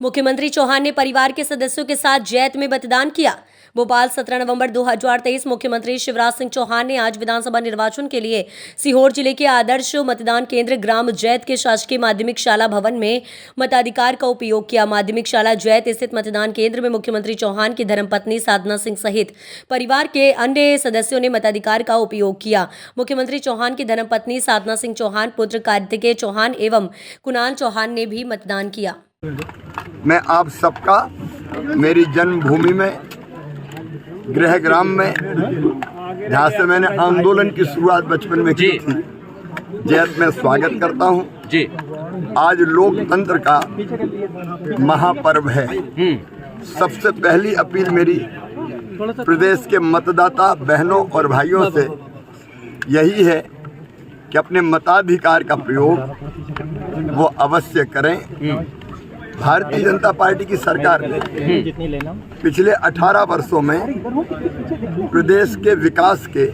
मुख्यमंत्री चौहान ने परिवार के सदस्यों के साथ जैत में मतदान किया। भोपाल 17 नवंबर 2023 मुख्यमंत्री शिवराज सिंह चौहान ने आज विधानसभा निर्वाचन के लिए सीहोर जिले के आदर्श मतदान केंद्र ग्राम जैत के शासकीय माध्यमिक शाला भवन में मताधिकार का उपयोग किया। माध्यमिक शाला जैत स्थित मतदान केंद्र में मुख्यमंत्री चौहान की धर्मपत्नी साधना सिंह सहित परिवार के अन्य सदस्यों ने मताधिकार का उपयोग किया। मुख्यमंत्री चौहान की धर्मपत्नी साधना सिंह चौहान, पुत्र कार्तिकेय चौहान एवं कुणाल चौहान ने भी मतदान किया। मैं आप सबका मेरी जन्मभूमि में गृह ग्राम में, जहाँ से मैंने आंदोलन की शुरुआत बचपन में की थी, जैत में स्वागत करता हूँ जी। आज लोकतंत्र का महापर्व है। सबसे पहली अपील मेरी प्रदेश के मतदाता बहनों और भाइयों से यही है कि अपने मताधिकार का प्रयोग वो अवश्य करें। भारतीय जनता पार्टी की सरकार ने पिछले 18 वर्षों में प्रदेश के विकास के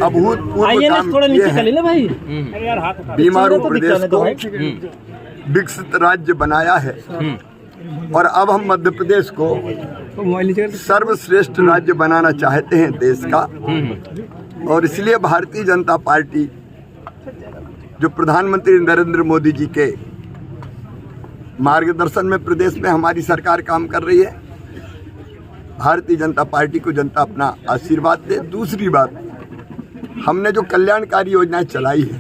अभूतपूर्व काम किए हैं। बीमारू प्रदेश को विकसित राज्य बनाया है और अब हम मध्य प्रदेश को सर्वश्रेष्ठ राज्य बनाना चाहते हैं देश का। और इसलिए भारतीय जनता पार्टी जो प्रधानमंत्री नरेंद्र मोदी जी के मार्गदर्शन में प्रदेश में हमारी सरकार काम कर रही है, भारतीय जनता पार्टी को जनता अपना आशीर्वाद दे। दूसरी बात, हमने जो कल्याणकारी योजनाएं चलाई है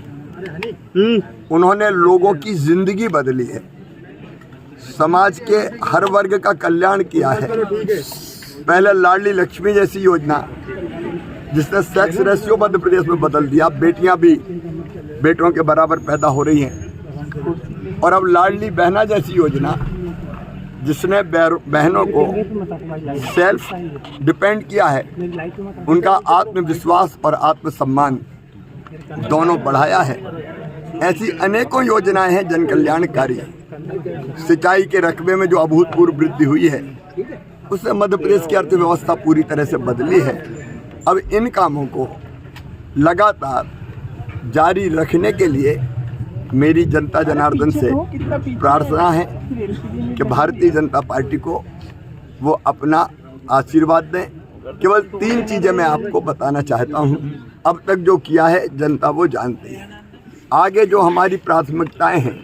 उन्होंने लोगों की जिंदगी बदली है, समाज के हर वर्ग का कल्याण किया है। पहले लाडली लक्ष्मी जैसी योजना जिसने सेक्स रेशियो मध्य प्रदेश में बदल दिया, बेटियां भी बेटों के बराबर पैदा हो रही हैं। और अब लाडली बहना जैसी योजना जिसने बहनों को सेल्फ डिपेंड किया है, उनका आत्मविश्वास और आत्मसम्मान दोनों बढ़ाया है। ऐसी अनेकों योजनाएं हैं जन कल्याणकारी। सिंचाई के रकबे में जो अभूतपूर्व वृद्धि हुई है उससे मध्य प्रदेश की अर्थव्यवस्था पूरी तरह से बदली है। अब इन कामों को लगातार जारी रखने के लिए मेरी जनता जनार्दन से प्रार्थना है कि भारतीय जनता पार्टी को वो अपना आशीर्वाद दें। केवल 3 चीज़ें मैं आपको बताना चाहता हूँ। अब तक जो किया है जनता वो जानती है। आगे जो हमारी प्राथमिकताएं हैं,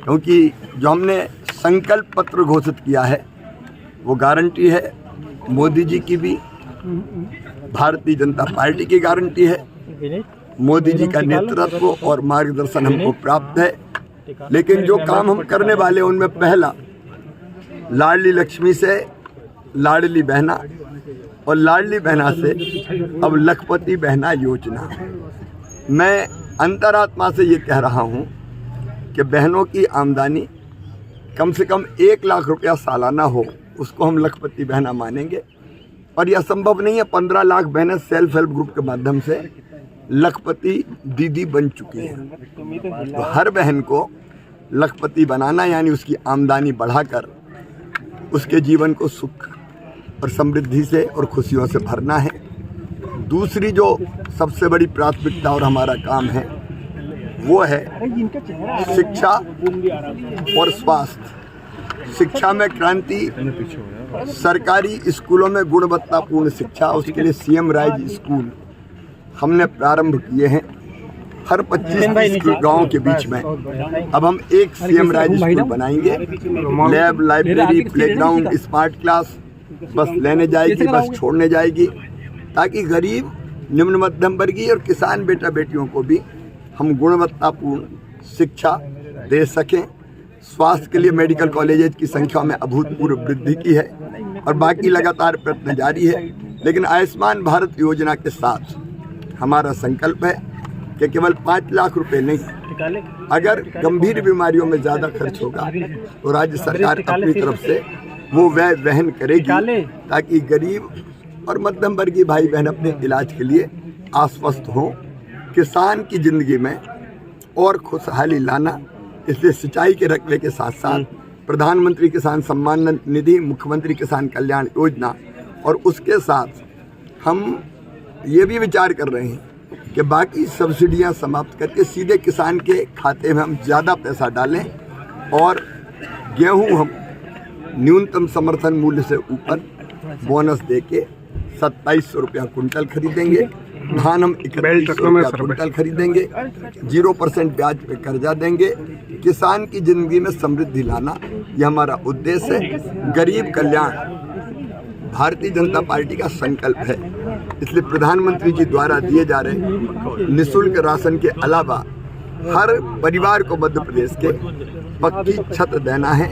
क्योंकि जो हमने संकल्प पत्र घोषित किया है वो गारंटी है मोदी जी की भी, भारतीय जनता पार्टी की गारंटी है। मोदी जी का नेतृत्व और मार्गदर्शन हमको प्राप्त है। लेकिन जो काम हम करने वाले उनमें पहला, लाडली लक्ष्मी से लाडली बहना और लाडली बहना से अब लखपति बहना योजना। मैं अंतरात्मा से ये कह रहा हूँ कि बहनों की आमदनी कम से कम 1 लाख रुपया सालाना हो, उसको हम लखपति बहना मानेंगे। और यह संभव नहीं है। 15 लाख बहनें सेल्फ हेल्प ग्रुप के माध्यम से लखपति दीदी बन चुकी हैं। तो हर बहन को लखपति बनाना यानी उसकी आमदनी बढ़ाकर उसके जीवन को सुख और समृद्धि से और खुशियों से भरना है। दूसरी जो सबसे बड़ी प्राथमिकता और हमारा काम है वो है शिक्षा और स्वास्थ्य। शिक्षा में क्रांति, सरकारी स्कूलों में गुणवत्तापूर्ण शिक्षा, उसके लिए सीएम राइज स्कूल हमने प्रारंभ किए हैं हर 25 गाँव के बीच में। अब हम एक सीएम राइज स्कूल बनाएंगे। Lab, library, playground, smart class, बस लेने जाएगी, बस छोड़ने जाएगी, ताकि गरीब, निम्न मध्यम वर्गीय और किसान बेटा बेटियों को भी हम गुणवत्तापूर्ण शिक्षा दे सकें। स्वास्थ्य के लिए मेडिकल कॉलेजेस की संख्या में अभूतपूर्व वृद्धि की है और बाकी लगातार प्रयत्न जारी है। लेकिन आयुष्मान भारत योजना के साथ हमारा संकल्प है कि केवल 5 लाख रुपए नहीं, अगर गंभीर बीमारियों में ज़्यादा खर्च होगा तो राज्य सरकार अपनी तरफ से वो व्यय वहन करेगी, ताकि गरीब और मध्यम वर्गीय भाई बहन अपने इलाज के लिए आश्वस्त हों। किसान की ज़िंदगी में और खुशहाली लाना, इसलिए सिंचाई के रकबे के साथ साथ प्रधानमंत्री किसान सम्मान निधि, मुख्यमंत्री किसान कल्याण योजना, और उसके साथ हम ये भी विचार कर रहे हैं कि बाकी सब्सिडियां समाप्त करके सीधे किसान के खाते में हम ज़्यादा पैसा डालें और गेहूं हम न्यूनतम समर्थन मूल्य से ऊपर बोनस देके 2700 रुपया कुंटल खरीदेंगे। धान हम 3100 रुपया कुंटल खरीदेंगे। 0% ब्याज पे कर्जा देंगे। किसान की जिंदगी में समृद्धि लाना यह हमारा उद्देश्य है। गरीब कल्याण भारतीय जनता पार्टी का संकल्प है। इसलिए प्रधानमंत्री जी द्वारा दिए जा रहे निःशुल्क राशन के अलावा हर परिवार को मध्य प्रदेश के पक्की छत देना है।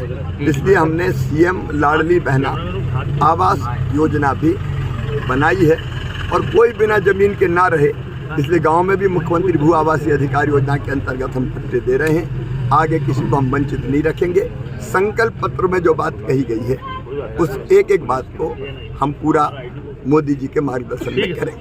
इसलिए हमने सीएम लाडली बहना आवास योजना भी बनाई है और कोई बिना जमीन के ना रहे, इसलिए गांव में भी मुख्यमंत्री भू आवासीय अधिकार योजना के अंतर्गत हम पट्टे दे रहे हैं। आगे किसी को हम वंचित नहीं रखेंगे। संकल्प पत्र में जो बात कही गई है उस एक एक बात को हम पूरा मोदी जी के मार्गदर्शन में करेंगे।